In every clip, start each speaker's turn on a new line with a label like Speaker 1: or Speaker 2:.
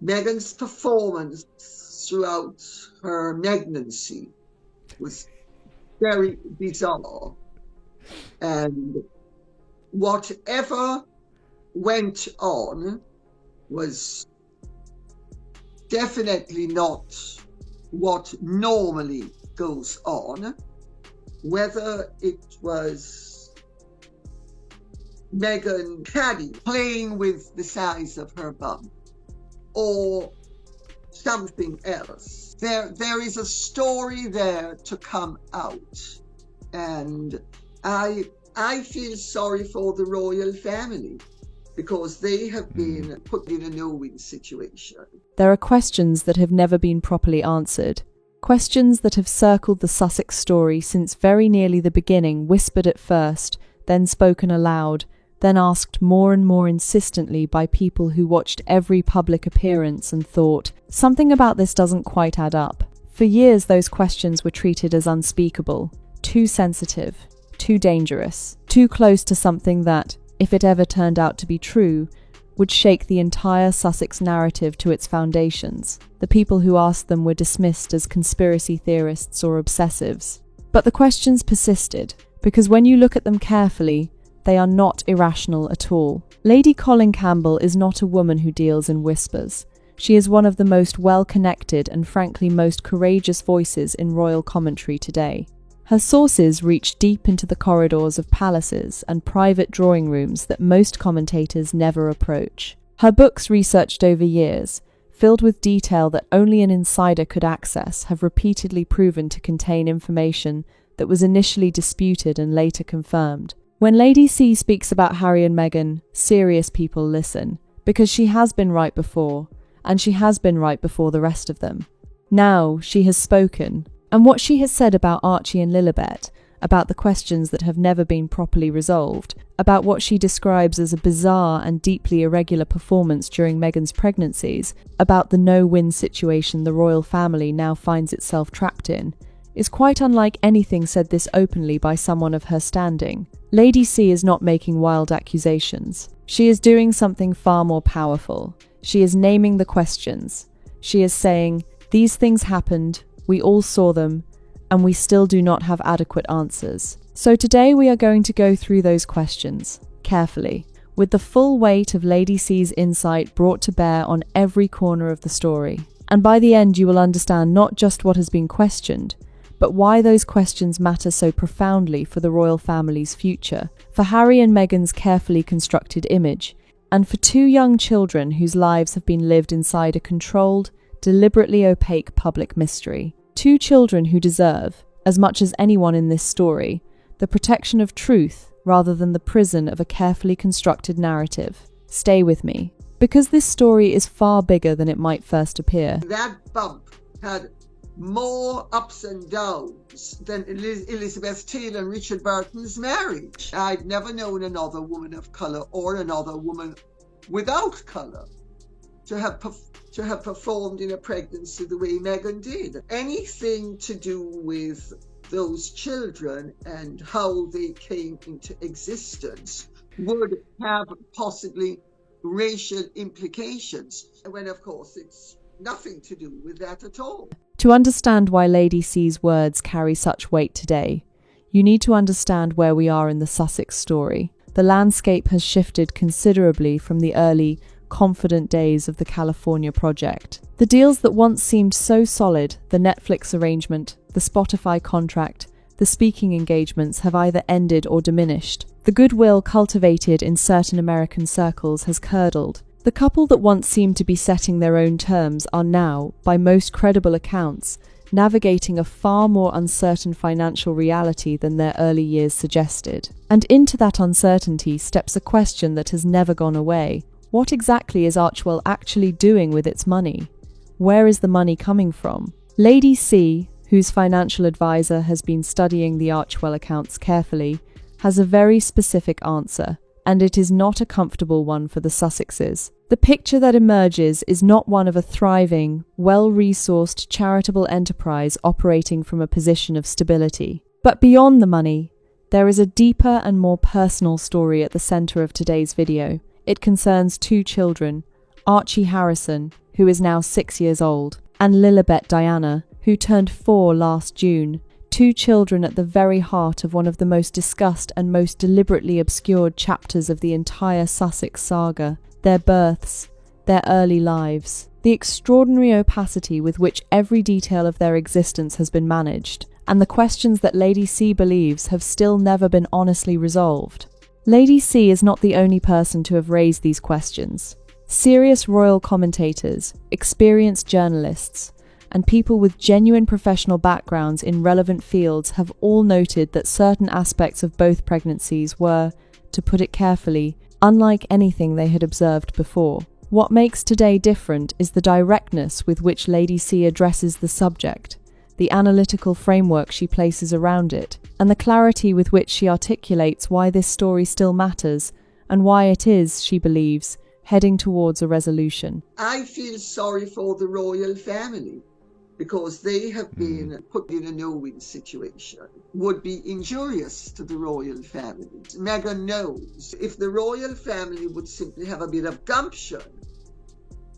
Speaker 1: Meghan's performance throughout her pregnancy was very bizarre. And whatever went on was definitely not what normally goes on, whether it was Meghan Caddy playing with the size of her bum or something else. There is a story there to come out, and I feel sorry for the royal family because they have been put in a no-win situation.
Speaker 2: There are questions that have never been properly answered. Questions that have circled the Sussex story since very nearly the beginning, whispered at first, then spoken aloud, then asked more and more insistently by people who watched every public appearance and thought, something about this doesn't quite add up. For years, those questions were treated as unspeakable, too sensitive, too dangerous, too close to something that, if it ever turned out to be true, would shake the entire Sussex narrative to its foundations. The people who asked them were dismissed as conspiracy theorists or obsessives. But the questions persisted, because when you look at them carefully, they are not irrational at all. Lady Colin Campbell is not a woman who deals in whispers. She is one of the most well-connected and frankly most courageous voices in royal commentary today. Her sources reach deep into the corridors of palaces and private drawing rooms that most commentators never approach. Her books, researched over years, filled with detail that only an insider could access, have repeatedly proven to contain information that was initially disputed and later confirmed. When Lady C speaks about Harry and Meghan, serious people listen, because she has been right before, and she has been right before the rest of them. Now she has spoken, and what she has said about Archie and Lilibet, about the questions that have never been properly resolved, about what she describes as a bizarre and deeply irregular performance during Meghan's pregnancies, about the no-win situation the royal family now finds itself trapped in, is quite unlike anything said this openly by someone of her standing. Lady C is not making wild accusations. She is doing something far more powerful. She is naming the questions. She is saying, these things happened, we all saw them, and we still do not have adequate answers. So today we are going to go through those questions, carefully, with the full weight of Lady C's insight brought to bear on every corner of the story. And by the end you will understand not just what has been questioned, but why those questions matter so profoundly for the royal family's future, for Harry and Meghan's carefully constructed image, and for two young children whose lives have been lived inside a controlled, deliberately opaque public mystery. Two children who deserve, as much as anyone in this story, the protection of truth rather than the prison of a carefully constructed narrative. Stay with me, because this story is far bigger than it might first appear.
Speaker 1: That bump had more ups and downs than Elizabeth Taylor and Richard Burton's marriage. I'd never known another woman of colour or another woman without colour to have performed in a pregnancy the way Meghan did. Anything to do with those children and how they came into existence would have possibly racial implications, when of course it's nothing to do with that at all.
Speaker 2: To understand why Lady C's words carry such weight today, you need to understand where we are in the Sussex story. The landscape has shifted considerably from the early, confident days of the California project. The deals that once seemed so solid, the Netflix arrangement, the Spotify contract, the speaking engagements, have either ended or diminished. The goodwill cultivated in certain American circles has curdled. The couple that once seemed to be setting their own terms are now, by most credible accounts, navigating a far more uncertain financial reality than their early years suggested. And into that uncertainty steps a question that has never gone away. What exactly is Archewell actually doing with its money? Where is the money coming from? Lady C, whose financial advisor has been studying the Archewell accounts carefully, has a very specific answer, and it is not a comfortable one for the Sussexes. The picture that emerges is not one of a thriving, well-resourced charitable enterprise operating from a position of stability. But beyond the money, there is a deeper and more personal story at the center of today's video. It concerns two children, Archie Harrison, who is now 6 years old, and Lilibet Diana, who turned 4 last June. 2 children at the very heart of one of the most discussed and most deliberately obscured chapters of the entire Sussex saga, their births, their early lives, the extraordinary opacity with which every detail of their existence has been managed, and the questions that Lady C believes have still never been honestly resolved. Lady C is not the only person to have raised these questions. Serious royal commentators, experienced journalists, and people with genuine professional backgrounds in relevant fields have all noted that certain aspects of both pregnancies were, to put it carefully, unlike anything they had observed before. What makes today different is the directness with which Lady C addresses the subject, the analytical framework she places around it, and the clarity with which she articulates why this story still matters and why it is, she believes, heading towards a resolution.
Speaker 1: I feel sorry for the royal family because they have been put in a no-win situation. Would be injurious to the royal family. Meghan knows if the royal family would simply have a bit of gumption,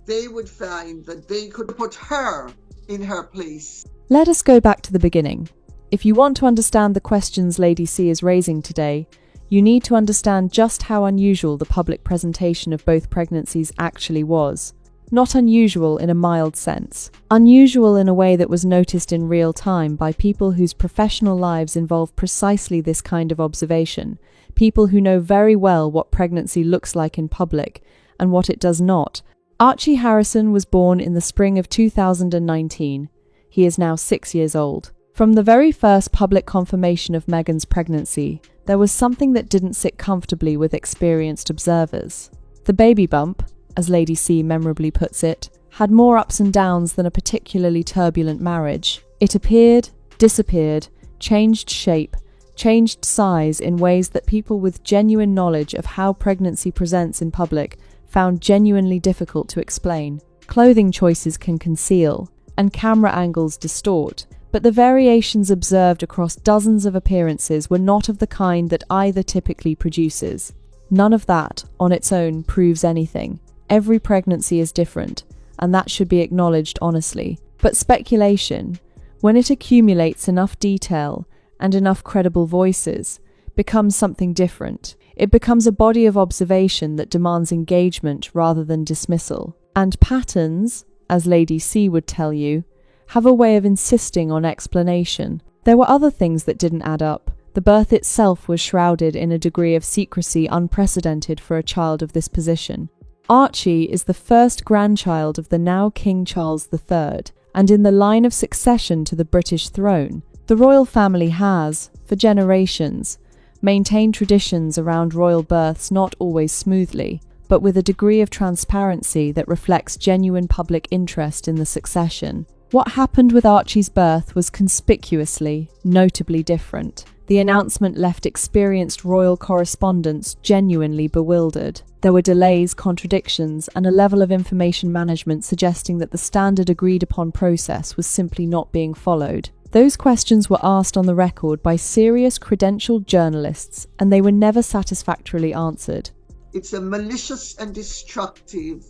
Speaker 1: they would find that they could put her in her place.
Speaker 2: Let us go back to the beginning. If you want to understand the questions Lady C is raising today, you need to understand just how unusual the public presentation of both pregnancies actually was. Not unusual in a mild sense. Unusual in a way that was noticed in real time by people whose professional lives involve precisely this kind of observation, people who know very well what pregnancy looks like in public and what it does not. Archie Harrison was born in the spring of 2019. He is now 6 years old. From the very first public confirmation of Meghan's pregnancy, there was something that didn't sit comfortably with experienced observers. The baby bump, as Lady C memorably puts it, had more ups and downs than a particularly turbulent marriage. It appeared, disappeared, changed shape, changed size in ways that people with genuine knowledge of how pregnancy presents in public found genuinely difficult to explain. Clothing choices can conceal, and camera angles distort, but the variations observed across dozens of appearances were not of the kind that either typically produces. None of that, on its own, proves anything. Every pregnancy is different, and that should be acknowledged honestly. But speculation, when it accumulates enough detail and enough credible voices, becomes something different. It becomes a body of observation that demands engagement rather than dismissal. And patterns, as Lady C would tell you, have a way of insisting on explanation. There were other things that didn't add up. The birth itself was shrouded in a degree of secrecy unprecedented for a child of this position. Archie is the first grandchild of the now King Charles III, and in the line of succession to the British throne, the royal family has, for generations, maintained traditions around royal births not always smoothly, but with a degree of transparency that reflects genuine public interest in the succession. What happened with Archie's birth was conspicuously, notably different. The announcement left experienced royal correspondents genuinely bewildered. There were delays, contradictions, and a level of information management suggesting that the standard agreed-upon process was simply not being followed. Those questions were asked on the record by serious credentialed journalists, and they were never satisfactorily answered.
Speaker 1: It's a malicious and destructive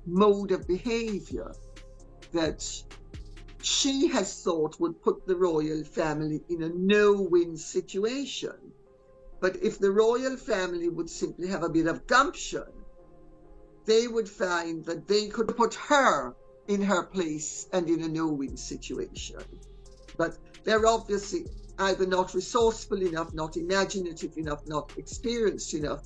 Speaker 1: mode of behavior that she has thought would put the royal family in a no-win situation. But if the royal family would simply have a bit of gumption, they would find that they could put her in her place and in a no-win situation. But they're obviously either not resourceful enough, not imaginative enough, not experienced enough,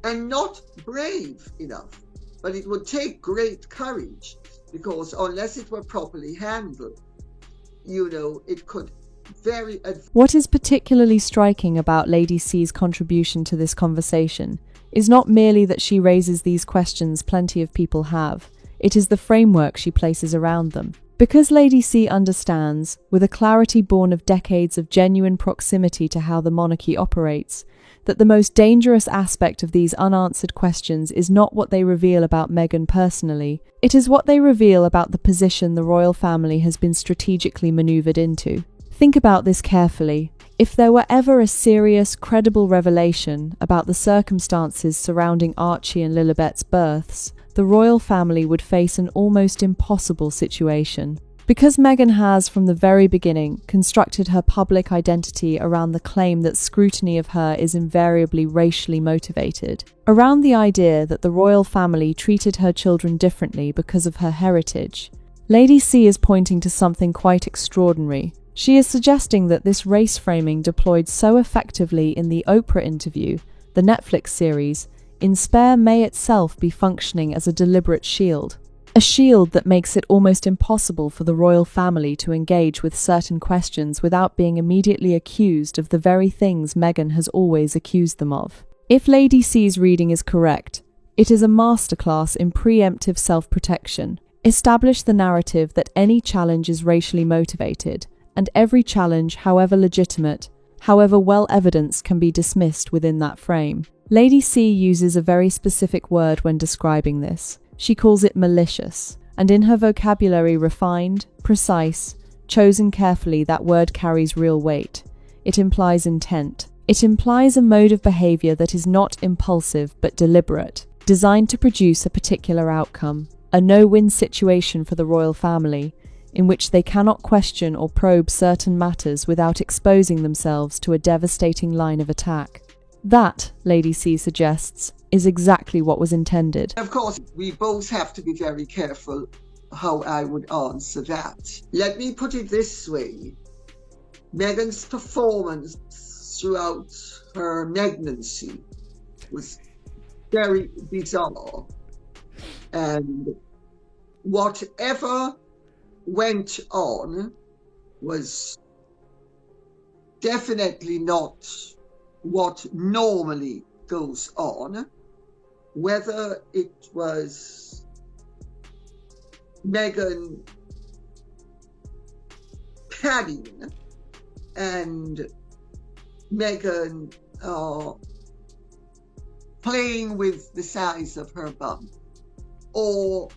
Speaker 1: and not brave enough. But it would take great courage, because unless it were properly handled, it could very...
Speaker 2: What is particularly striking about Lady C's contribution to this conversation is not merely that she raises these questions plenty of people have, it is the framework she places around them. Because Lady C understands, with a clarity born of decades of genuine proximity to how the monarchy operates, that the most dangerous aspect of these unanswered questions is not what they reveal about Meghan personally, it is what they reveal about the position the royal family has been strategically manoeuvred into. Think about this carefully. If there were ever a serious, credible revelation about the circumstances surrounding Archie and Lilibet's births, the royal family would face an almost impossible situation. Because Meghan has, from the very beginning, constructed her public identity around the claim that scrutiny of her is invariably racially motivated, around the idea that the royal family treated her children differently because of her heritage, Lady C is pointing to something quite extraordinary. She is suggesting that this race framing deployed so effectively in the Oprah interview, the Netflix series, in Spare may itself be functioning as a deliberate shield. A shield that makes it almost impossible for the royal family to engage with certain questions without being immediately accused of the very things Meghan has always accused them of. If Lady C's reading is correct, it is a masterclass in preemptive self-protection. Establish the narrative that any challenge is racially motivated, and every challenge, however legitimate, however well evidenced, can be dismissed within that frame. Lady C uses a very specific word when describing this. She calls it malicious, and in her vocabulary refined, precise, chosen carefully, that word carries real weight. It implies intent. It implies a mode of behavior that is not impulsive but deliberate, designed to produce a particular outcome, a no-win situation for the royal family, in which they cannot question or probe certain matters without exposing themselves to a devastating line of attack. That, Lady C suggests, is exactly what was intended.
Speaker 1: Of course, we both have to be very careful how I would answer that. Let me put it this way. Meghan's performance throughout her pregnancy was very bizarre. And whatever went on was definitely not what normally goes on, whether it was Meghan padding and Meghan playing with the size of her bum or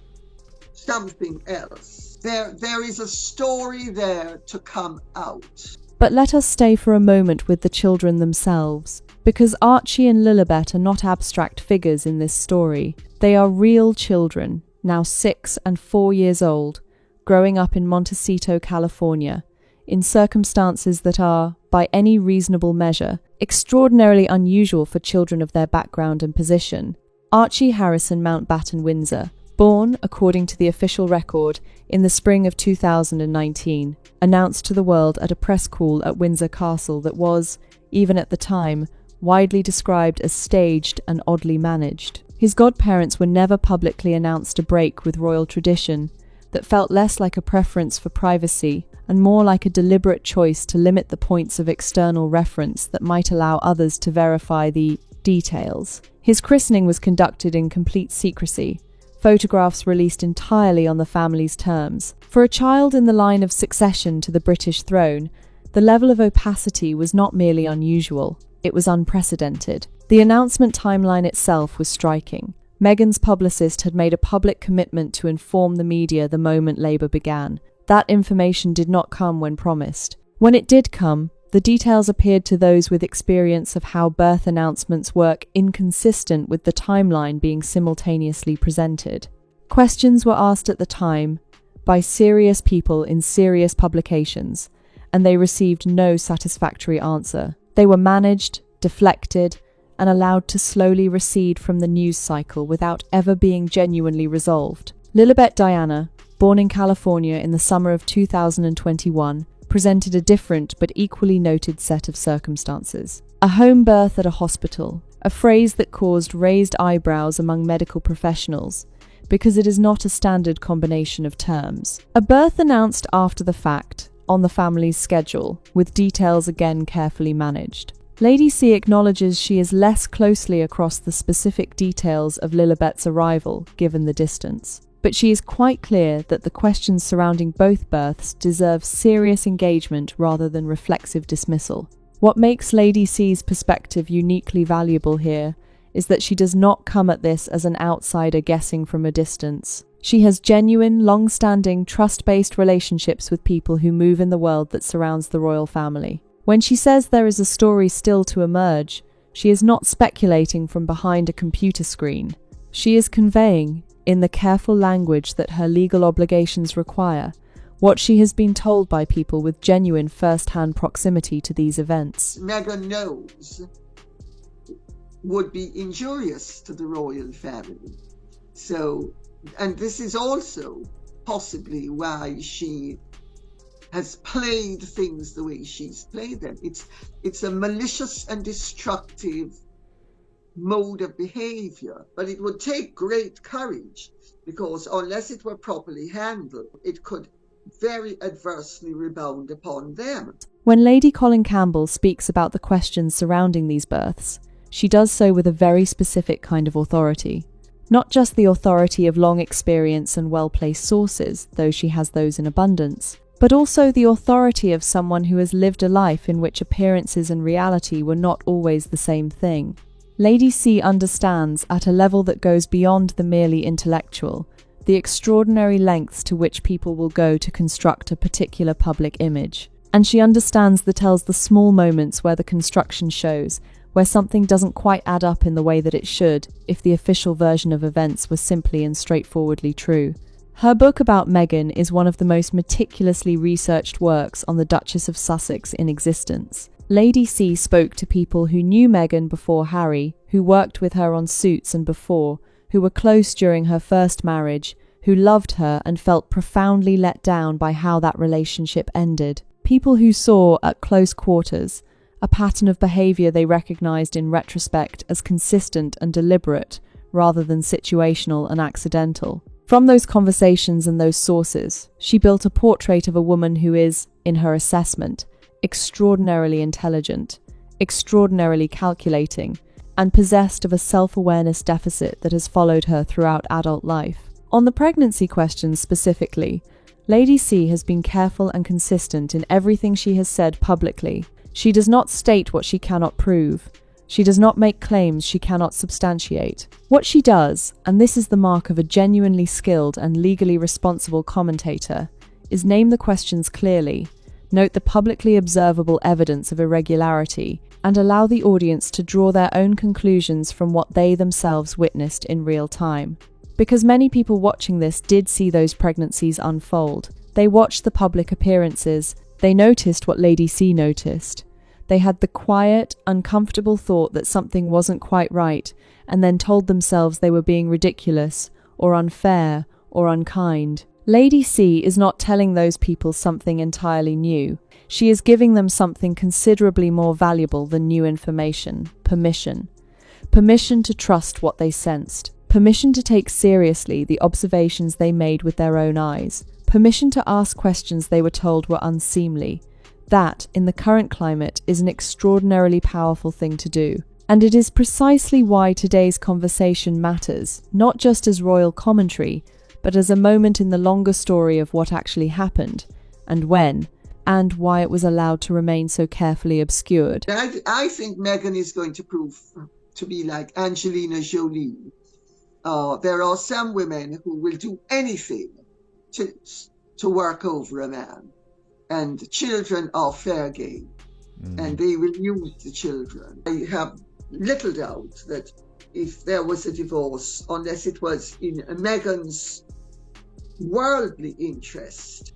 Speaker 1: something else. There is a story there to come out.
Speaker 2: But let us stay for a moment with the children themselves, because Archie and Lilibet are not abstract figures in this story. They are real children, now 6 and 4 years old, growing up in Montecito, California, in circumstances that are, by any reasonable measure, extraordinarily unusual for children of their background and position. Archie Harrison Mountbatten Windsor, born, according to the official record, in the spring of 2019, announced to the world at a press call at Windsor Castle that was, even at the time, widely described as staged and oddly managed. His godparents were never publicly announced to break with royal tradition, that felt less like a preference for privacy and more like a deliberate choice to limit the points of external reference that might allow others to verify the details. His christening was conducted in complete secrecy, photographs released entirely on the family's terms. For a child in the line of succession to the British throne, the level of opacity was not merely unusual, it was unprecedented. The announcement timeline itself was striking. Meghan's publicist had made a public commitment to inform the media the moment Labour began. That information did not come when promised. When it did come, the details appeared to those with experience of how birth announcements work inconsistent with the timeline being simultaneously presented. Questions were asked at the time by serious people in serious publications, and they received no satisfactory answer. They were managed, deflected, and allowed to slowly recede from the news cycle without ever being genuinely resolved. Lilibet Diana, born in California in the summer of 2021, presented a different but equally noted set of circumstances. A home birth at a hospital, a phrase that caused raised eyebrows among medical professionals, because it is not a standard combination of terms. A birth announced after the fact, on the family's schedule, with details again carefully managed. Lady C acknowledges she is less closely across the specific details of Lilibet's arrival, given the distance. But she is quite clear that the questions surrounding both births deserve serious engagement rather than reflexive dismissal. What makes Lady C's perspective uniquely valuable here is that she does not come at this as an outsider guessing from a distance. She has genuine, long-standing, trust-based relationships with people who move in the world that surrounds the royal family. When she says there is a story still to emerge, she is not speculating from behind a computer screen. She is conveying, in the careful language that her legal obligations require, what she has been told by people with genuine first-hand proximity to these events.
Speaker 1: Meghan knows would be injurious to the royal family. So, and this is also possibly why she has played things the way she's played them. It's a malicious and destructive mode of behavior, but it would take great courage, because unless it were properly handled, it could very adversely rebound upon them.
Speaker 2: When Lady Colin Campbell speaks about the questions surrounding these births, she does so with a very specific kind of authority. Not just the authority of long experience and well-placed sources, though she has those in abundance, but also the authority of someone who has lived a life in which appearances and reality were not always the same thing. Lady C understands, at a level that goes beyond the merely intellectual, the extraordinary lengths to which people will go to construct a particular public image. And she understands the small moments where the construction shows, where something doesn't quite add up in the way that it should, if the official version of events was simply and straightforwardly true. Her book about Meghan is one of the most meticulously researched works on the Duchess of Sussex in existence. Lady C spoke to people who knew Meghan before Harry, who worked with her on Suits and before, who were close during her first marriage, who loved her and felt profoundly let down by how that relationship ended. People who saw, at close quarters, a pattern of behaviour they recognised in retrospect as consistent and deliberate, rather than situational and accidental. From those conversations and those sources, she built a portrait of a woman who is, in her assessment, extraordinarily intelligent, extraordinarily calculating, and possessed of a self-awareness deficit that has followed her throughout adult life. On the pregnancy questions specifically, Lady C has been careful and consistent in everything she has said publicly. She does not state what she cannot prove. She does not make claims she cannot substantiate. What she does, and this is the mark of a genuinely skilled and legally responsible commentator, is name the questions clearly, note the publicly observable evidence of irregularity, and allow the audience to draw their own conclusions from what they themselves witnessed in real time. Because many people watching this did see those pregnancies unfold. They watched the public appearances. They noticed what Lady C noticed. They had the quiet, uncomfortable thought that something wasn't quite right, and then told themselves they were being ridiculous, or unfair, or unkind. Lady C is not telling those people something entirely new. She is giving them something considerably more valuable than new information: permission. Permission to trust what they sensed. Permission to take seriously the observations they made with their own eyes. Permission to ask questions they were told were unseemly. That, in the current climate, is an extraordinarily powerful thing to do. And it is precisely why today's conversation matters, not just as royal commentary, but as a moment in the longer story of what actually happened, and when, and why it was allowed to remain so carefully obscured.
Speaker 1: I think Meghan is going to prove to be like Angelina Jolie. There are some women who will do anything to work over a man. And children are fair game, and they will use the children. I have little doubt that if there was a divorce, unless it was in Meghan's worldly interest,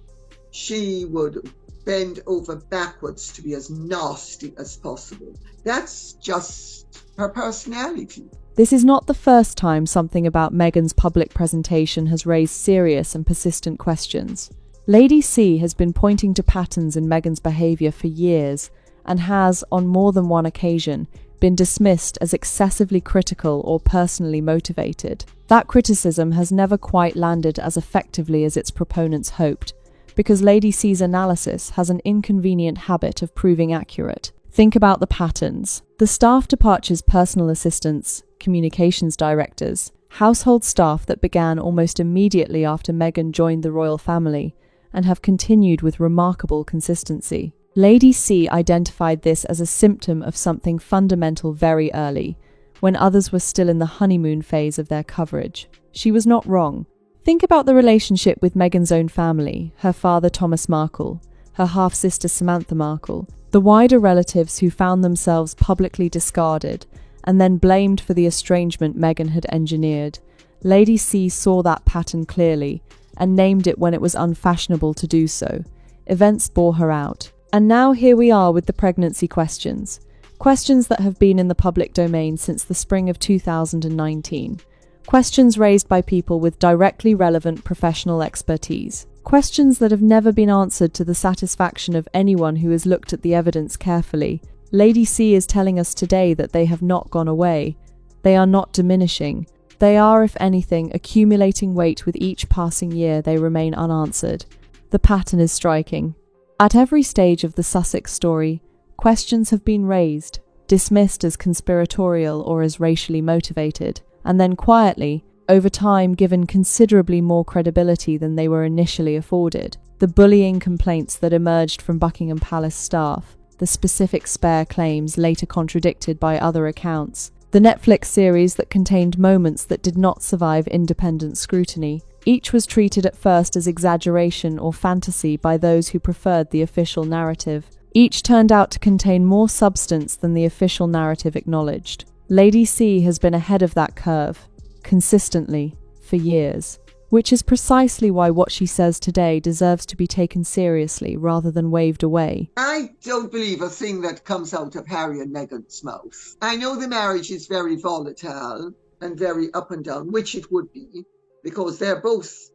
Speaker 1: she would bend over backwards to be as nasty as possible. That's just her personality.
Speaker 2: This is not the first time something about Meghan's public presentation has raised serious and persistent questions. Lady C has been pointing to patterns in Meghan's behaviour for years and has, on more than one occasion, been dismissed as excessively critical or personally motivated. That criticism has never quite landed as effectively as its proponents hoped, because Lady C's analysis has an inconvenient habit of proving accurate. Think about the patterns. The staff departures, personal assistants, communications directors, household staff that began almost immediately after Meghan joined the royal family, and have continued with remarkable consistency. Lady C identified this as a symptom of something fundamental very early, when others were still in the honeymoon phase of their coverage. She was not wrong. Think about the relationship with Meghan's own family, her father Thomas Markle, her half-sister Samantha Markle, the wider relatives who found themselves publicly discarded and then blamed for the estrangement Meghan had engineered, Lady C saw that pattern clearly and named it when it was unfashionable to do so. Events bore her out. And now here we are with the pregnancy questions. Questions that have been in the public domain since the spring of 2019. Questions raised by people with directly relevant professional expertise. Questions that have never been answered to the satisfaction of anyone who has looked at the evidence carefully. Lady C is telling us today that they have not gone away. They are not diminishing. They are, if anything, accumulating weight with each passing year they remain unanswered. The pattern is striking. At every stage of the Sussex story, questions have been raised, dismissed as conspiratorial or as racially motivated, and then quietly, over time, given considerably more credibility than they were initially afforded. The bullying complaints that emerged from Buckingham Palace staff, the specific spare claims later contradicted by other accounts, the Netflix series that contained moments that did not survive independent scrutiny. Each was treated at first as exaggeration or fantasy by those who preferred the official narrative. Each turned out to contain more substance than the official narrative acknowledged. Lady C has been ahead of that curve, consistently, for years, which is precisely why what she says today deserves to be taken seriously rather than waved away.
Speaker 1: I don't believe a thing that comes out of Harry and Meghan's mouth. I know the marriage is very volatile and very up and down, which it would be, because they're both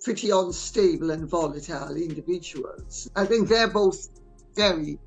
Speaker 1: pretty unstable and volatile individuals. I think they're both very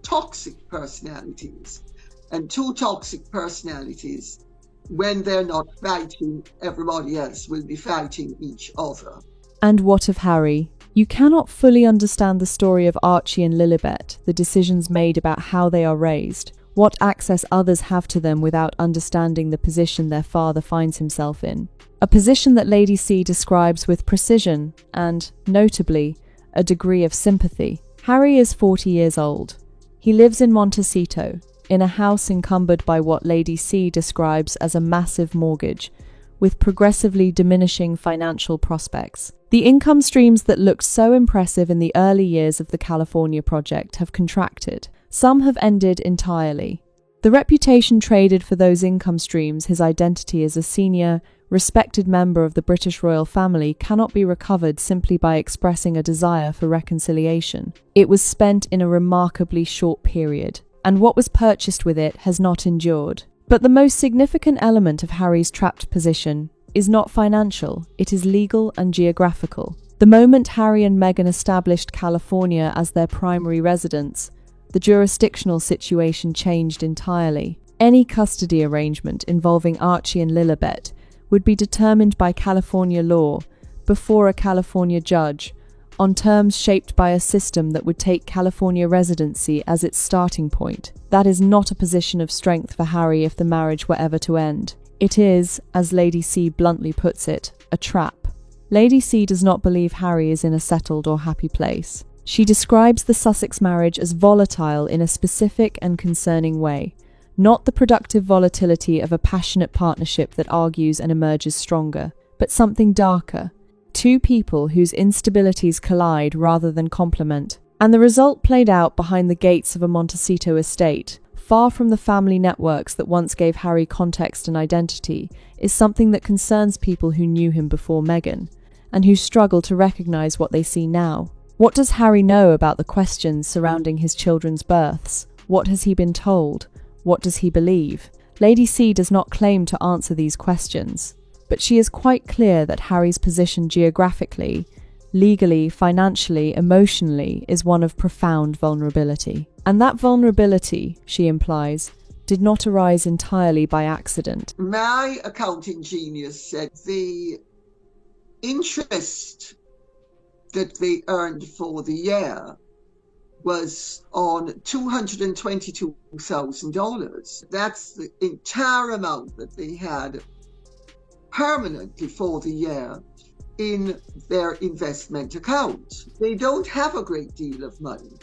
Speaker 1: toxic personalities. And two toxic personalities, when they're not fighting, everybody else will be fighting each other.
Speaker 2: And what of Harry? You cannot fully understand the story of Archie and Lilibet, the decisions made about how they are raised, what access others have to them without understanding the position their father finds himself in. A position that Lady C describes with precision and, notably, a degree of sympathy. Harry is 40 years old. He lives in Montecito, in a house encumbered by what Lady C describes as a massive mortgage, with progressively diminishing financial prospects. The income streams that looked so impressive in the early years of the California project have contracted. Some have ended entirely. The reputation traded for those income streams, his identity as a senior, respected member of the British royal family, cannot be recovered simply by expressing a desire for reconciliation. It was spent in a remarkably short period, and what was purchased with it has not endured. But the most significant element of Harry's trapped position is not financial, it is legal and geographical. The moment Harry and Meghan established California as their primary residence, the jurisdictional situation changed entirely. Any custody arrangement involving Archie and Lilibet would be determined by California law, before a California judge, on terms shaped by a system that would take California residency as its starting point. That is not a position of strength for Harry if the marriage were ever to end. It is, as Lady C bluntly puts it, a trap. Lady C does not believe Harry is in a settled or happy place. She describes the Sussex marriage as volatile in a specific and concerning way, not the productive volatility of a passionate partnership that argues and emerges stronger, but something darker. Two people whose instabilities collide rather than complement. And the result played out behind the gates of a Montecito estate, far from the family networks that once gave Harry context and identity, is something that concerns people who knew him before Meghan, and who struggle to recognise what they see now. What does Harry know about the questions surrounding his children's births? What has he been told? What does he believe? Lady C does not claim to answer these questions, but she is quite clear that Harry's position geographically, legally, financially, emotionally is one of profound vulnerability. And that vulnerability, she implies, did not arise entirely by accident.
Speaker 1: My accounting genius said the interest that they earned for the year was on $222,000. That's the entire amount that they had permanently for the year in their investment account. They don't have a great deal of money.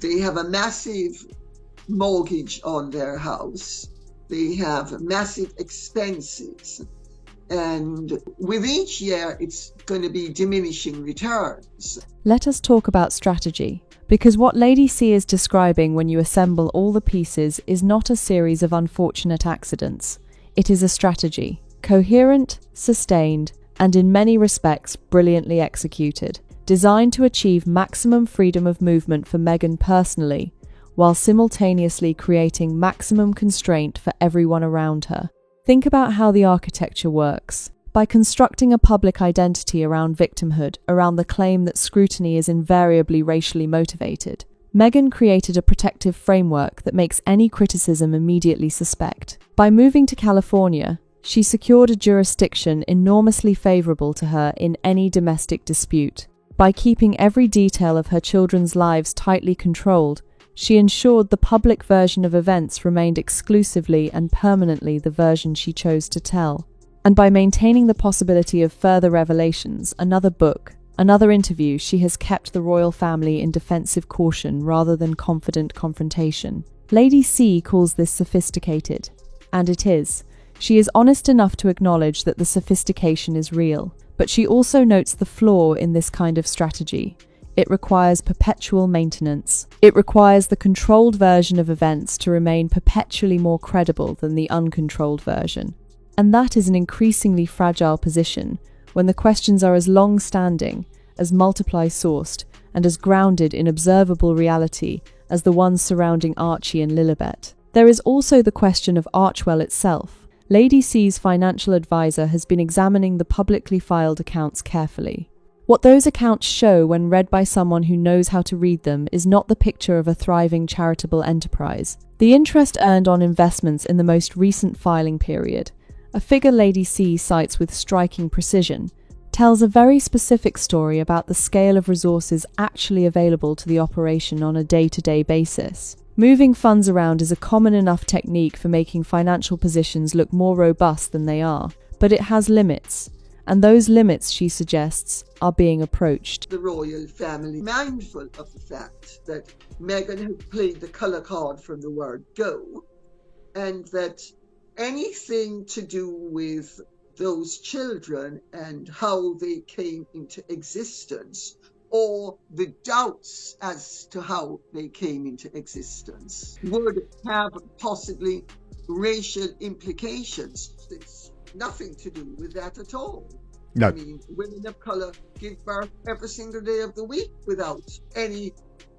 Speaker 1: They have a massive mortgage on their house. They have massive expenses. And with each year, it's going to be diminishing returns.
Speaker 2: Let us talk about strategy, because what Lady C is describing when you assemble all the pieces is not a series of unfortunate accidents. It is a strategy, coherent, sustained, and in many respects brilliantly executed, designed to achieve maximum freedom of movement for Meghan personally, while simultaneously creating maximum constraint for everyone around her. Think about how the architecture works. By constructing a public identity around victimhood, around the claim that scrutiny is invariably racially motivated, Meghan created a protective framework that makes any criticism immediately suspect. By moving to California, she secured a jurisdiction enormously favorable to her in any domestic dispute. By keeping every detail of her children's lives tightly controlled, she ensured the public version of events remained exclusively and permanently the version she chose to tell. And by maintaining the possibility of further revelations, another book, another interview, she has kept the royal family in defensive caution rather than confident confrontation. Lady C calls this sophisticated, and it is. She is honest enough to acknowledge that the sophistication is real, but she also notes the flaw in this kind of strategy. It requires perpetual maintenance. It requires the controlled version of events to remain perpetually more credible than the uncontrolled version. And that is an increasingly fragile position when the questions are as long-standing, as multiply-sourced, and as grounded in observable reality as the ones surrounding Archie and Lilibet. There is also the question of Archewell itself. Lady C's financial advisor has been examining the publicly filed accounts carefully. What those accounts show when read by someone who knows how to read them is not the picture of a thriving charitable enterprise. The interest earned on investments in the most recent filing period, a figure Lady C cites with striking precision, tells a very specific story about the scale of resources actually available to the operation on a day-to-day basis. Moving funds around is a common enough technique for making financial positions look more robust than they are, but it has limits. And those limits, she suggests, are being approached.
Speaker 1: The royal family, mindful of the fact that Meghan has played the colour card from the word go, and that anything to do with those children and how they came into existence, or the doubts as to how they came into existence, would have possibly racial implications. It's nothing to do with that at all.
Speaker 3: No.
Speaker 1: I mean, women of colour give birth every single day of the week without any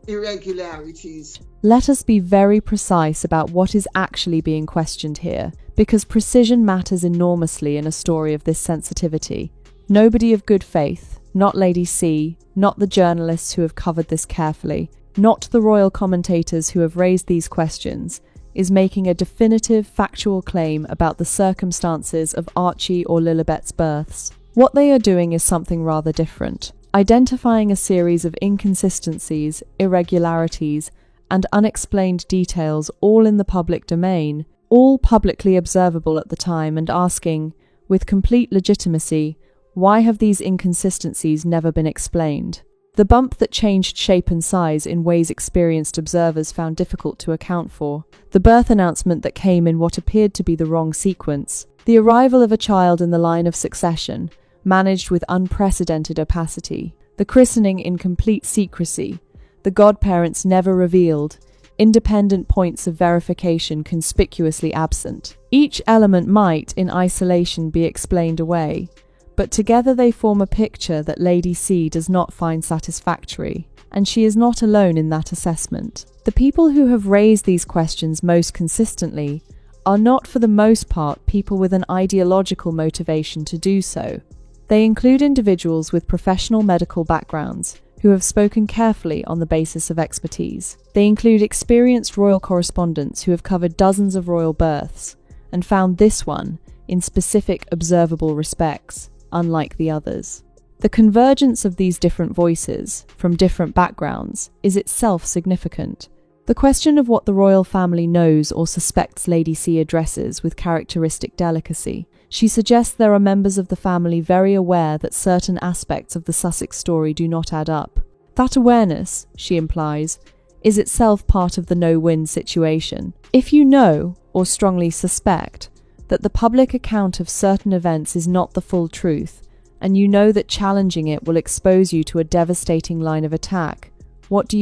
Speaker 1: irregularities.
Speaker 2: Let us be very precise about what is actually being questioned here, because precision matters enormously in a story of this sensitivity. Nobody of good faith, not Lady C, not the journalists who have covered this carefully, not the royal commentators who have raised these questions, is making a definitive factual claim about the circumstances of Archie or Lilibet's births. What they are doing is something rather different, identifying a series of inconsistencies, irregularities, and unexplained details all in the public domain, all publicly observable at the time, and asking, with complete legitimacy, why have these inconsistencies never been explained? The bump that changed shape and size in ways experienced observers found difficult to account for, the birth announcement that came in what appeared to be the wrong sequence, the arrival of a child in the line of succession, managed with unprecedented opacity, the christening in complete secrecy, the godparents never revealed, independent points of verification conspicuously absent. Each element might, in isolation, be explained away, but together they form a picture that Lady C does not find satisfactory, and she is not alone in that assessment. The people who have raised these questions most consistently are not for the most part people with an ideological motivation to do so. They include individuals with professional medical backgrounds who have spoken carefully on the basis of expertise. They include experienced royal correspondents who have covered dozens of royal births and found this one, in specific observable respects, unlike the others. The convergence of these different voices, from different backgrounds, is itself significant. The question of what the royal family knows or suspects Lady C addresses with characteristic delicacy. She suggests there are members of the family very aware that certain aspects of the Sussex story do not add up. That awareness, she implies, is itself part of the no-win situation. If you know, or strongly suspect, that the public account of certain events is not the full truth, and you know that challenging it will expose you to a devastating line of attack, what do?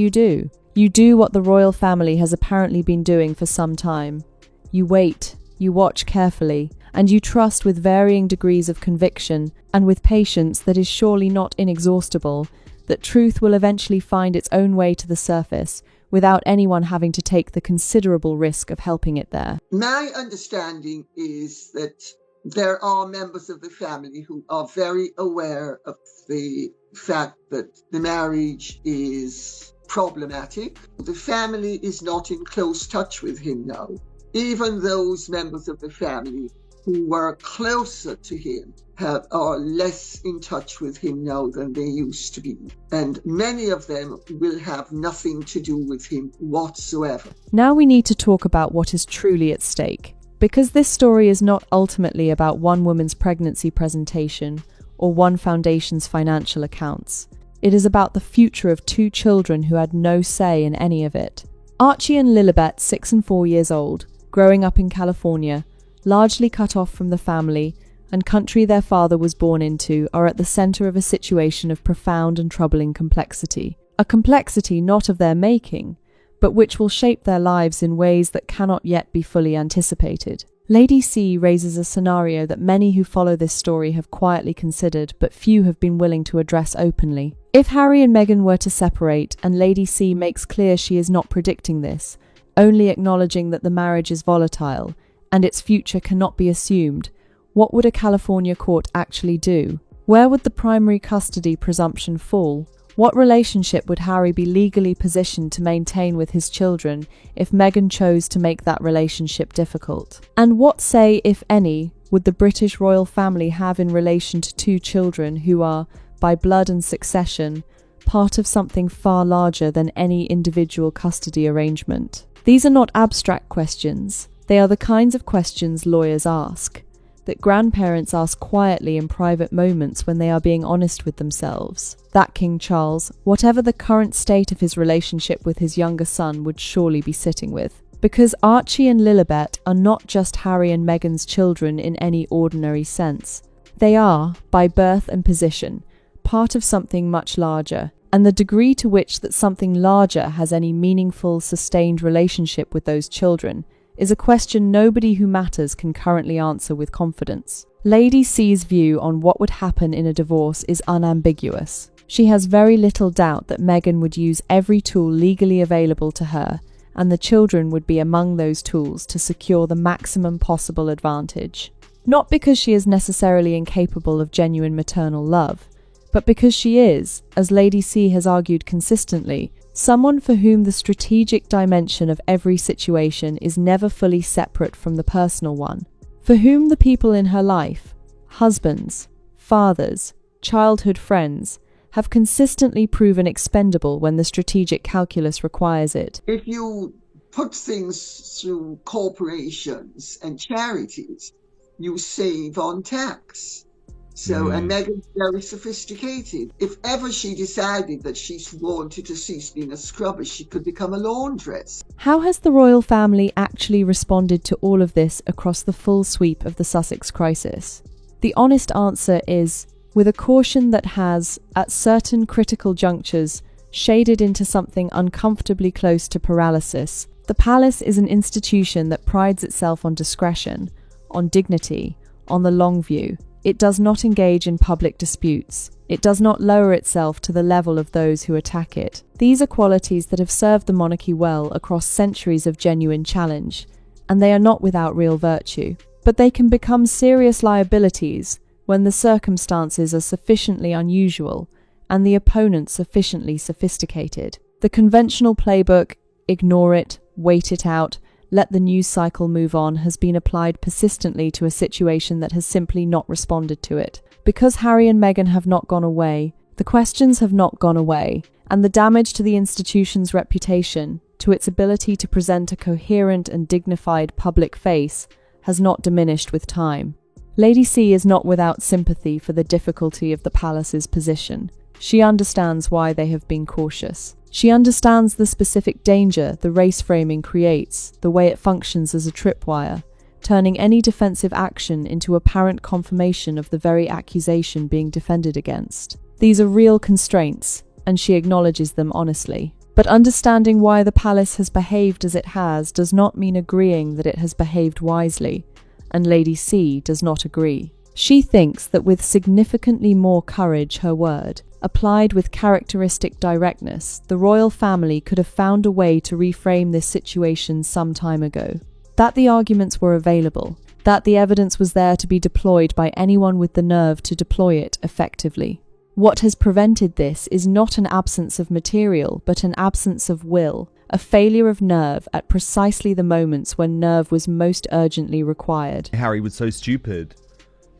Speaker 2: You do what the royal family has apparently been doing for some time. You wait, you watch carefully, and you trust with varying degrees of conviction and with patience that is surely not inexhaustible, that truth will eventually find its own way to the surface without anyone having to take the considerable risk of helping it there.
Speaker 1: My understanding is that there are members of the family who are very aware of the fact that the marriage is problematic. The family is not in close touch with him now. Even those members of the family who were closer to him are less in touch with him now than they used to be. And many of them will have nothing to do with him whatsoever.
Speaker 2: Now we need to talk about what is truly at stake. Because this story is not ultimately about one woman's pregnancy presentation or one foundation's financial accounts. It is about the future of two children who had no say in any of it. Archie and Lilibet, 6 and 4 years old, growing up in California, largely cut off from the family and country their father was born into, are at the center of a situation of profound and troubling complexity. A complexity not of their making, but which will shape their lives in ways that cannot yet be fully anticipated. Lady C raises a scenario that many who follow this story have quietly considered, but few have been willing to address openly. If Harry and Meghan were to separate, and Lady C makes clear she is not predicting this, only acknowledging that the marriage is volatile, and its future cannot be assumed, what would a California court actually do? Where would the primary custody presumption fall? What relationship would Harry be legally positioned to maintain with his children if Meghan chose to make that relationship difficult? And what say, if any, would the British royal family have in relation to two children who are, by blood and succession, part of something far larger than any individual custody arrangement? These are not abstract questions. They are the kinds of questions lawyers ask, that grandparents ask quietly in private moments when they are being honest with themselves. That King Charles, whatever the current state of his relationship with his younger son, would surely be sitting with. Because Archie and Lilibet are not just Harry and Meghan's children in any ordinary sense. They are, by birth and position, part of something much larger, and the degree to which that something larger has any meaningful, sustained relationship with those children is a question nobody who matters can currently answer with confidence. Lady C's view on what would happen in a divorce is unambiguous. She has very little doubt that Meghan would use every tool legally available to her, and the children would be among those tools to secure the maximum possible advantage. Not because she is necessarily incapable of genuine maternal love, but because she is, as Lady C has argued consistently, someone for whom the strategic dimension of every situation is never fully separate from the personal one, for whom the people in her life, husbands, fathers, childhood friends, have consistently proven expendable when the strategic calculus requires it.
Speaker 1: If you put things through corporations and charities, you save on tax. So, and Meghan's very sophisticated. If ever she decided that she wanted to cease being a scrubber, she could become a laundress.
Speaker 2: How has the royal family actually responded to all of this across the full sweep of the Sussex crisis? The honest answer is, with a caution that has, at certain critical junctures, shaded into something uncomfortably close to paralysis. The palace is an institution that prides itself on discretion, on dignity, on the long view. It does not engage in public disputes. It does not lower itself to the level of those who attack it. These are qualities that have served the monarchy well across centuries of genuine challenge, and they are not without real virtue. But they can become serious liabilities when the circumstances are sufficiently unusual and the opponent sufficiently sophisticated. The conventional playbook, ignore it, wait it out, let the news cycle move on, has been applied persistently to a situation that has simply not responded to it. Because Harry and Meghan have not gone away, the questions have not gone away, and the damage to the institution's reputation, to its ability to present a coherent and dignified public face, has not diminished with time. Lady C is not without sympathy for the difficulty of the palace's position. She understands why they have been cautious. She understands the specific danger the race framing creates, the way it functions as a tripwire, turning any defensive action into apparent confirmation of the very accusation being defended against. These are real constraints, and she acknowledges them honestly. But understanding why the palace has behaved as it has does not mean agreeing that it has behaved wisely, and Lady C does not agree. She thinks that with significantly more courage, her word, applied with characteristic directness, the royal family could have found a way to reframe this situation some time ago. That the arguments were available, that the evidence was there to be deployed by anyone with the nerve to deploy it effectively. What has prevented this is not an absence of material, but an absence of will, a failure of nerve at precisely the moments when nerve was most urgently required.
Speaker 3: Harry was so stupid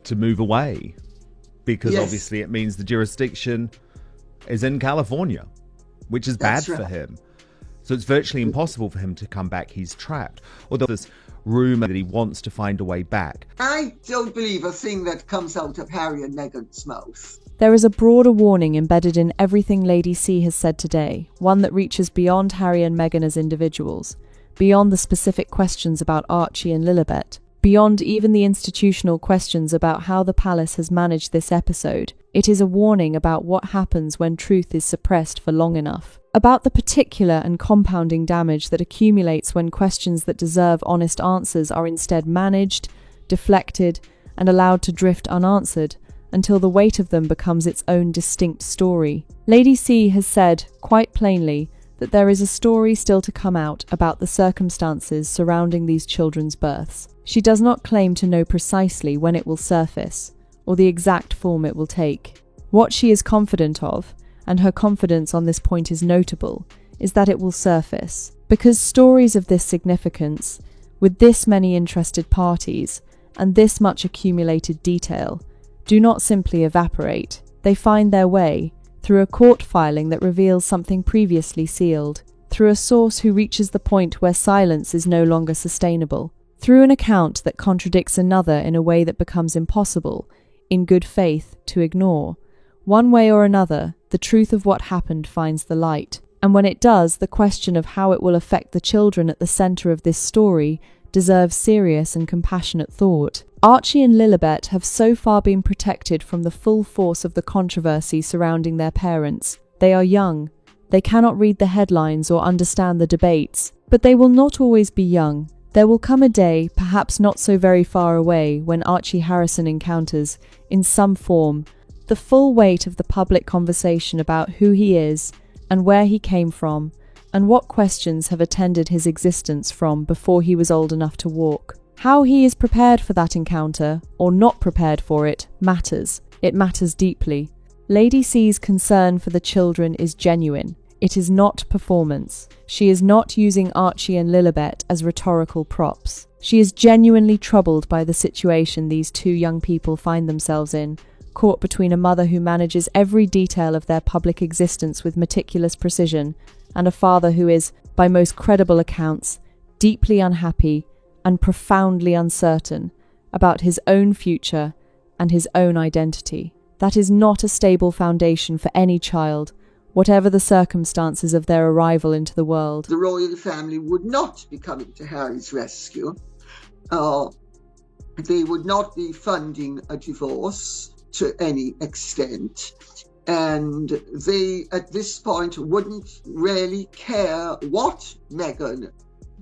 Speaker 3: to move away, because obviously it means the jurisdiction is in California, which is bad for him. So it's virtually impossible for him to come back. He's trapped. Although this rumour that he wants to find a way back.
Speaker 1: I don't believe a thing that comes out of Harry and Meghan's mouth.
Speaker 2: There is a broader warning embedded in everything Lady C has said today, one that reaches beyond Harry and Meghan as individuals, beyond the specific questions about Archie and Lilibet, beyond even the institutional questions about how the palace has managed this episode. It is a warning about what happens when truth is suppressed for long enough, about the particular and compounding damage that accumulates when questions that deserve honest answers are instead managed, deflected, and allowed to drift unanswered, until the weight of them becomes its own distinct story. Lady C has said, quite plainly, that there is a story still to come out about the circumstances surrounding these children's births. She does not claim to know precisely when it will surface, or the exact form it will take. What she is confident of, and her confidence on this point is notable, is that it will surface. Because stories of this significance, with this many interested parties, and this much accumulated detail, do not simply evaporate. They find their way through a court filing that reveals something previously sealed, through a source who reaches the point where silence is no longer sustainable, through an account that contradicts another in a way that becomes impossible, in good faith, to ignore. One way or another, the truth of what happened finds the light, and when it does, the question of how it will affect the children at the centre of this story deserves serious and compassionate thought. Archie and Lilibet have so far been protected from the full force of the controversy surrounding their parents. They are young. They cannot read the headlines or understand the debates. But they will not always be young. There will come a day, perhaps not so very far away, when Archie Harrison encounters, in some form, the full weight of the public conversation about who he is and where he came from, and what questions have attended his existence from before he was old enough to walk. How he is prepared for that encounter, or not prepared for it, matters. It matters deeply. Lady C's concern for the children is genuine. It is not performance. She is not using Archie and Lilibet as rhetorical props. She is genuinely troubled by the situation these two young people find themselves in, caught between a mother who manages every detail of their public existence with meticulous precision, and a father who is, by most credible accounts, deeply unhappy and profoundly uncertain about his own future and his own identity. That is not a stable foundation for any child, whatever the circumstances of their arrival into the world.
Speaker 1: The royal family would not be coming to Harry's rescue. They would not be funding a divorce to any extent. And they, at this point, wouldn't really care what Meghan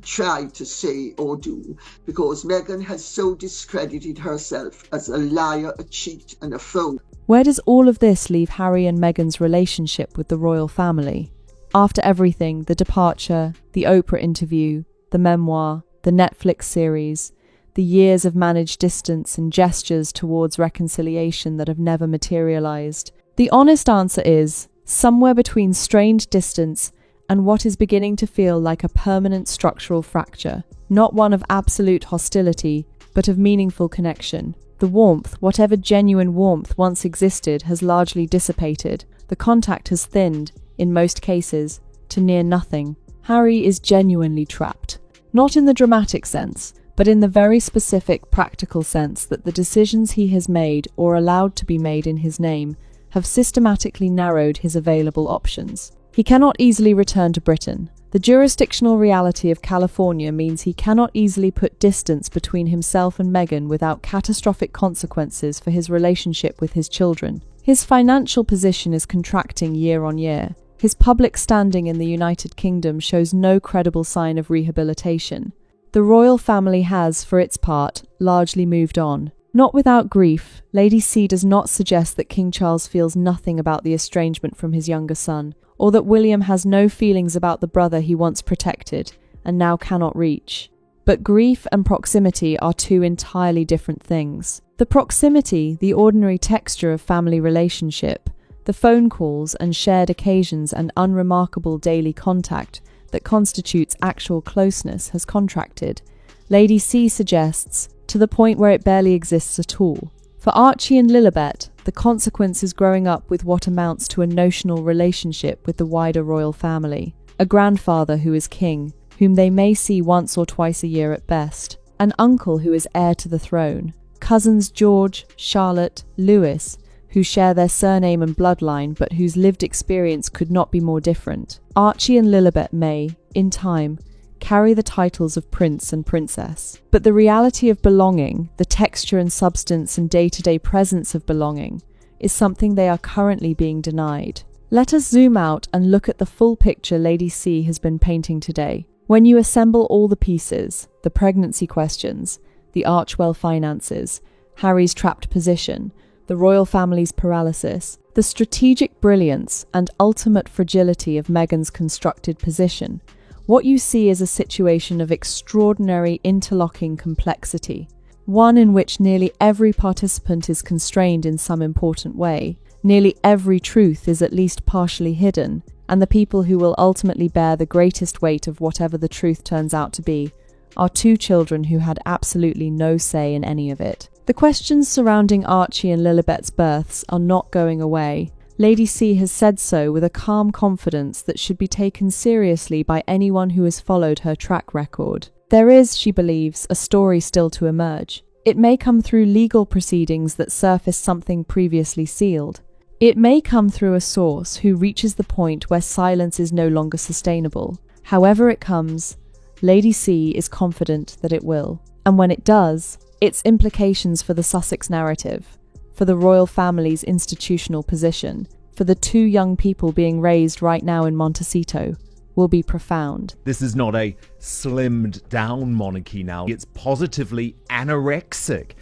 Speaker 1: tried to say or do, because Meghan has so discredited herself as a liar, a cheat, and a fool.
Speaker 2: Where does all of this leave Harry and Meghan's relationship with the royal family? After everything, the departure, the Oprah interview, the memoir, the Netflix series, the years of managed distance and gestures towards reconciliation that have never materialized, the honest answer is somewhere between strained distance and what is beginning to feel like a permanent structural fracture, not one of absolute hostility, but of meaningful connection. The warmth, whatever genuine warmth once existed, has largely dissipated. The contact has thinned, in most cases, to near nothing. Harry is genuinely trapped, not in the dramatic sense, but in the very specific practical sense that the decisions he has made or allowed to be made in his name have systematically narrowed his available options. He cannot easily return to Britain. The jurisdictional reality of California means he cannot easily put distance between himself and Meghan without catastrophic consequences for his relationship with his children. His financial position is contracting year on year. His public standing in the United Kingdom shows no credible sign of rehabilitation. The royal family has, for its part, largely moved on. Not without grief, Lady C does not suggest that King Charles feels nothing about the estrangement from his younger son, or that William has no feelings about the brother he once protected and now cannot reach. But grief and proximity are two entirely different things. The proximity, the ordinary texture of family relationship, the phone calls and shared occasions and unremarkable daily contact that constitutes actual closeness, has contracted. Lady C suggests, to the point where it barely exists at all. For Archie and Lilibet, the consequence is growing up with what amounts to a notional relationship with the wider royal family. A grandfather who is king, whom they may see once or twice a year at best. An uncle who is heir to the throne. Cousins George, Charlotte, Louis, who share their surname and bloodline but whose lived experience could not be more different. Archie and Lilibet may, in time, carry the titles of prince and princess. But the reality of belonging, the texture and substance and day-to-day presence of belonging, is something they are currently being denied. Let us zoom out and look at the full picture Lady C has been painting today. When you assemble all the pieces, the pregnancy questions, the Archwell finances, Harry's trapped position, the royal family's paralysis, the strategic brilliance and ultimate fragility of Meghan's constructed position, what you see is a situation of extraordinary interlocking complexity, one in which nearly every participant is constrained in some important way, nearly every truth is at least partially hidden, and the people who will ultimately bear the greatest weight of whatever the truth turns out to be are two children who had absolutely no say in any of it. The questions surrounding Archie and Lilibet's births are not going away. Lady C has said so with a calm confidence that should be taken seriously by anyone who has followed her track record. There is, she believes, a story still to emerge. It may come through legal proceedings that surface something previously sealed. It may come through a source who reaches the point where silence is no longer sustainable. However it comes, Lady C is confident that it will. And when it does, its implications for the Sussex narrative, for the royal family's institutional position, for the two young people being raised right now in Montecito, will be profound.
Speaker 3: This is not a slimmed down monarchy now. It's positively anorexic.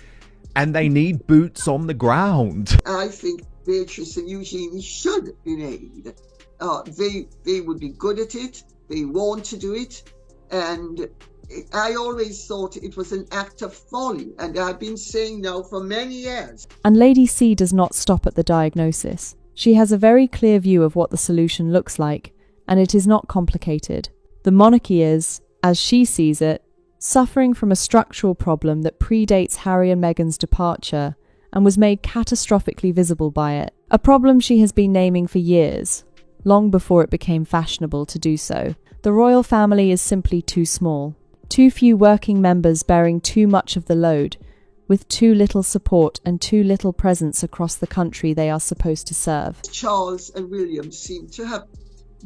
Speaker 3: And they need boots on the ground.
Speaker 1: I think Beatrice and Eugenie should be made. They would be good at it. They want to do it. And I always thought it was an act of folly, and I've been saying now for many years.
Speaker 2: And Lady C does not stop at the diagnosis. She has a very clear view of what the solution looks like, and it is not complicated. The monarchy is, as she sees it, suffering from a structural problem that predates Harry and Meghan's departure and was made catastrophically visible by it. A problem she has been naming for years, long before it became fashionable to do so. The royal family is simply too small. Too few working members bearing too much of the load, with too little support and too little presence across the country they are supposed to serve.
Speaker 1: Charles and William seem to have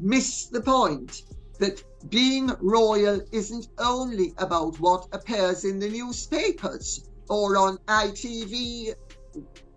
Speaker 1: missed the point that being royal isn't only about what appears in the newspapers or on ITV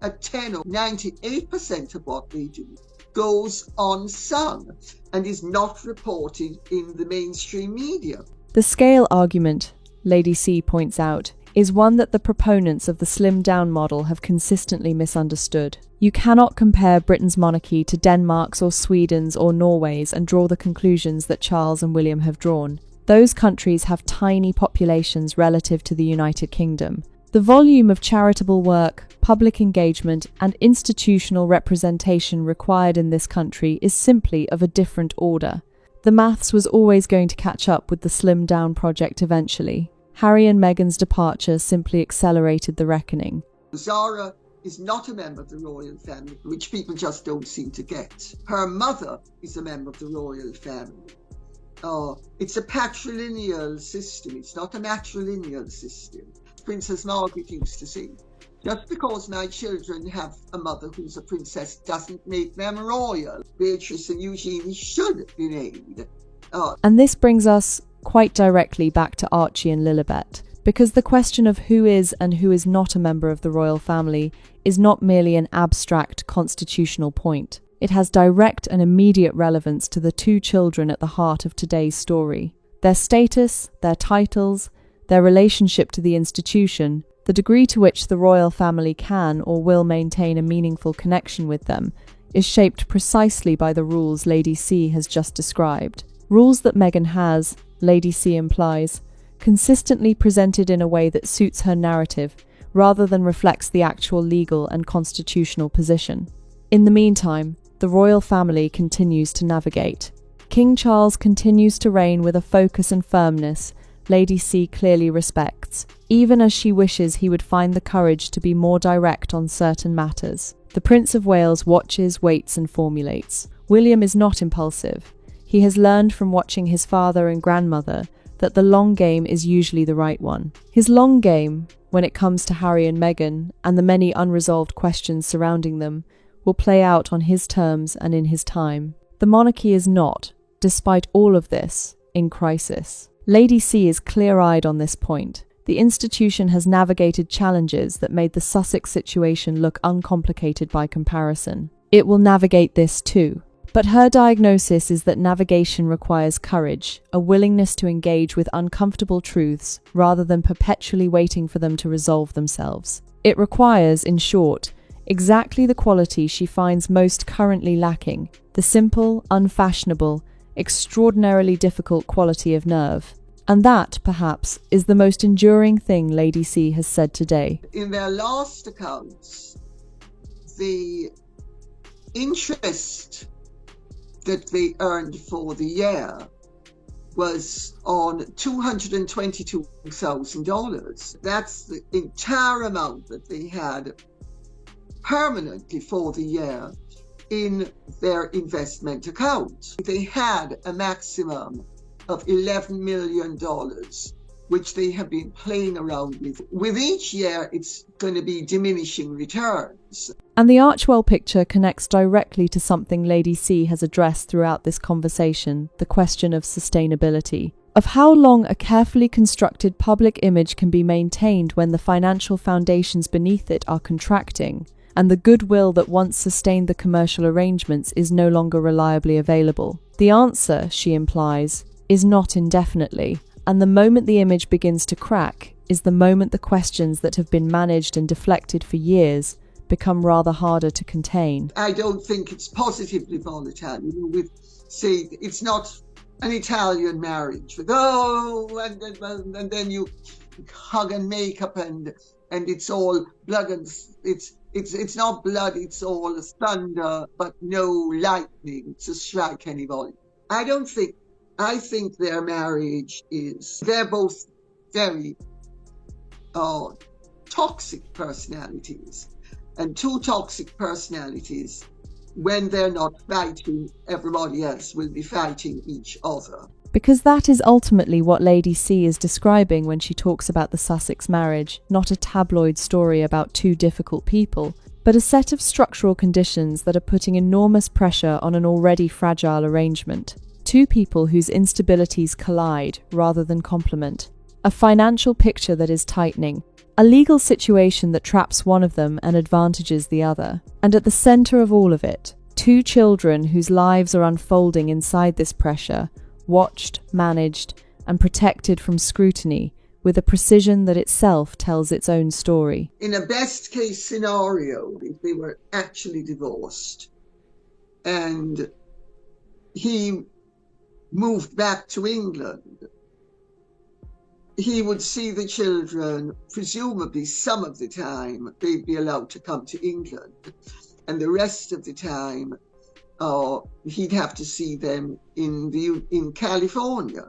Speaker 1: at 10 or 98% of what they do goes unsung and is not reported in the mainstream media.
Speaker 2: The scale argument, Lady C points out, is one that the proponents of the slimmed-down model have consistently misunderstood. You cannot compare Britain's monarchy to Denmark's or Sweden's or Norway's and draw the conclusions that Charles and William have drawn. Those countries have tiny populations relative to the United Kingdom. The volume of charitable work, public engagement, and institutional representation required in this country is simply of a different order. The maths was always going to catch up with the slimmed-down project eventually. Harry and Meghan's departure simply accelerated the reckoning.
Speaker 1: Zara is not a member of the royal family, which people just don't seem to get. Her mother is a member of the royal family. It's a patrilineal system. It's not a matrilineal system. Princess Margaret used to say, just because my children have a mother who's a princess doesn't make them royal. Beatrice and Eugenie should be made.
Speaker 2: And this brings us quite directly back to Archie and Lilibet, because the question of who is and who is not a member of the royal family is not merely an abstract constitutional point. It has direct and immediate relevance to the two children at the heart of today's story. Their status, their titles, their relationship to the institution, the degree to which the royal family can or will maintain a meaningful connection with them, is shaped precisely by the rules Lady C has just described. Rules that Meghan has, Lady C implies, consistently presented in a way that suits her narrative rather than reflects the actual legal and constitutional position. In the meantime, the royal family continues to navigate. King Charles continues to reign with a focus and firmness Lady C clearly respects, even as she wishes he would find the courage to be more direct on certain matters. The Prince of Wales watches, waits, and formulates. William is not impulsive. He has learned from watching his father and grandmother that the long game is usually the right one. His long game, when it comes to Harry and Meghan and the many unresolved questions surrounding them, will play out on his terms and in his time. The monarchy is not, despite all of this, in crisis. Lady C is clear-eyed on this point. The institution has navigated challenges that made the Sussex situation look uncomplicated by comparison. It will navigate this too. But her diagnosis is that navigation requires courage, a willingness to engage with uncomfortable truths rather than perpetually waiting for them to resolve themselves. It requires, in short, exactly the quality she finds most currently lacking: the simple, unfashionable, extraordinarily difficult quality of nerve. And that, perhaps, is the most enduring thing Lady C has said today.
Speaker 1: In their last accounts, the interest that they earned for the year was on $222,000. That's the entire amount that they had permanently for the year in their investment account. They had a maximum of $11 million, which they have been playing around with. With each year, it's going to be diminishing returns.
Speaker 2: And the Archwell picture connects directly to something Lady C has addressed throughout this conversation, the question of sustainability, of how long a carefully constructed public image can be maintained when the financial foundations beneath it are contracting, and the goodwill that once sustained the commercial arrangements is no longer reliably available. The answer, she implies, is not indefinitely, and the moment the image begins to crack is the moment the questions that have been managed and deflected for years become rather harder to contain.
Speaker 1: I don't think it's positively volatile. Say, it's not an Italian marriage with, and then you hug and make up and it's all blood and it's not blood, it's all thunder, but no lightning to strike anybody. I think their marriage they're both very toxic personalities. And two toxic personalities, when they're not fighting, everybody else will be fighting each other.
Speaker 2: Because that is ultimately what Lady C is describing when she talks about the Sussex marriage, not a tabloid story about two difficult people, but a set of structural conditions that are putting enormous pressure on an already fragile arrangement. Two people whose instabilities collide rather than complement. A financial picture that is tightening. A legal situation that traps one of them and advantages the other. And at the center of all of it, two children whose lives are unfolding inside this pressure, watched, managed, and protected from scrutiny with a precision that itself tells its own story.
Speaker 1: In a best case scenario, if they were actually divorced and he moved back to England, he would see the children, presumably some of the time they'd be allowed to come to England, and the rest of the time he'd have to see them in California,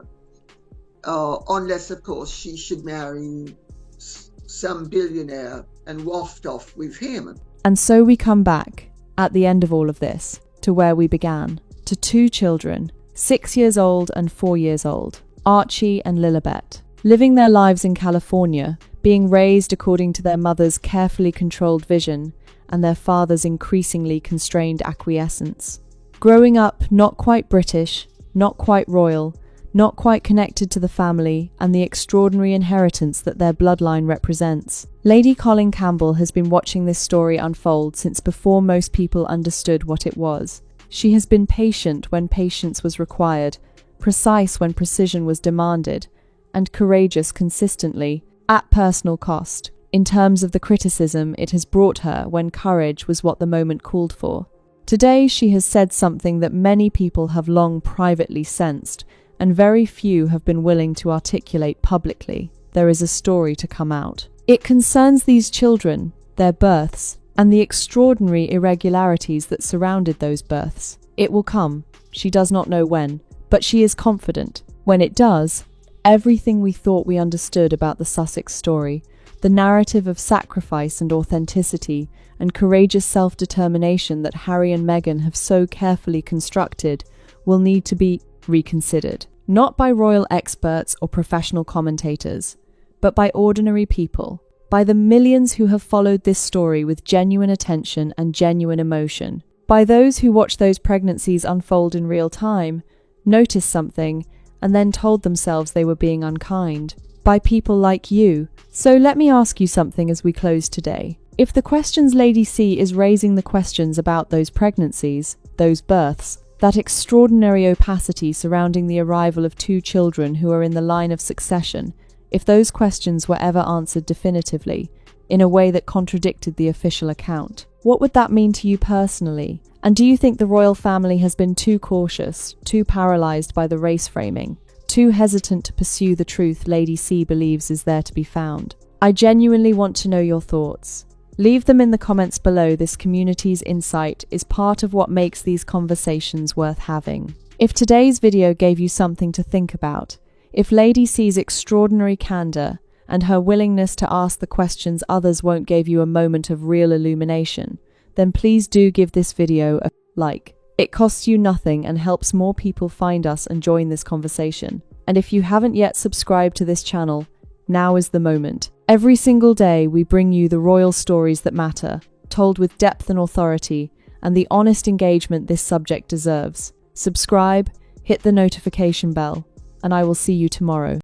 Speaker 1: unless of course she should marry some billionaire and waft off with him.
Speaker 2: And so we come back, at the end of all of this, to where we began, to two children, 6 years old and 4 years old, Archie and Lilibet, living their lives in California, being raised according to their mother's carefully controlled vision and their father's increasingly constrained acquiescence. Growing up not quite British, not quite royal, not quite connected to the family and the extraordinary inheritance that their bloodline represents. Lady Colin Campbell has been watching this story unfold since before most people understood what it was. She has been patient when patience was required, precise when precision was demanded, and courageous consistently, at personal cost, in terms of the criticism it has brought her when courage was what the moment called for. Today she has said something that many people have long privately sensed, and very few have been willing to articulate publicly. There is a story to come out. It concerns these children, their births, and the extraordinary irregularities that surrounded those births. It will come. She does not know when, but she is confident. When it does, everything we thought we understood about the Sussex story, the narrative of sacrifice and authenticity and courageous self-determination that Harry and Meghan have so carefully constructed, will need to be reconsidered. Not by royal experts or professional commentators, but by ordinary people, by the millions who have followed this story with genuine attention and genuine emotion, by those who watched those pregnancies unfold in real time, noticed something, and then told themselves they were being unkind, by people like you. So let me ask you something as we close today. If the questions Lady C is raising, the questions about those pregnancies, those births, that extraordinary opacity surrounding the arrival of two children who are in the line of succession, if those questions were ever answered definitively, in a way that contradicted the official account, what would that mean to you personally? And do you think the royal family has been too cautious, too paralysed by the race framing, too hesitant to pursue the truth Lady C believes is there to be found? I genuinely want to know your thoughts. Leave them in the comments below. This community's insight is part of what makes these conversations worth having. If today's video gave you something to think about, if Lady C's extraordinary candour and her willingness to ask the questions others won't gave you a moment of real illumination, then please do give this video a like. It costs you nothing and helps more people find us and join this conversation. And if you haven't yet subscribed to this channel, now is the moment. Every single day we bring you the royal stories that matter, told with depth and authority, and the honest engagement this subject deserves. Subscribe, hit the notification bell, and I will see you tomorrow.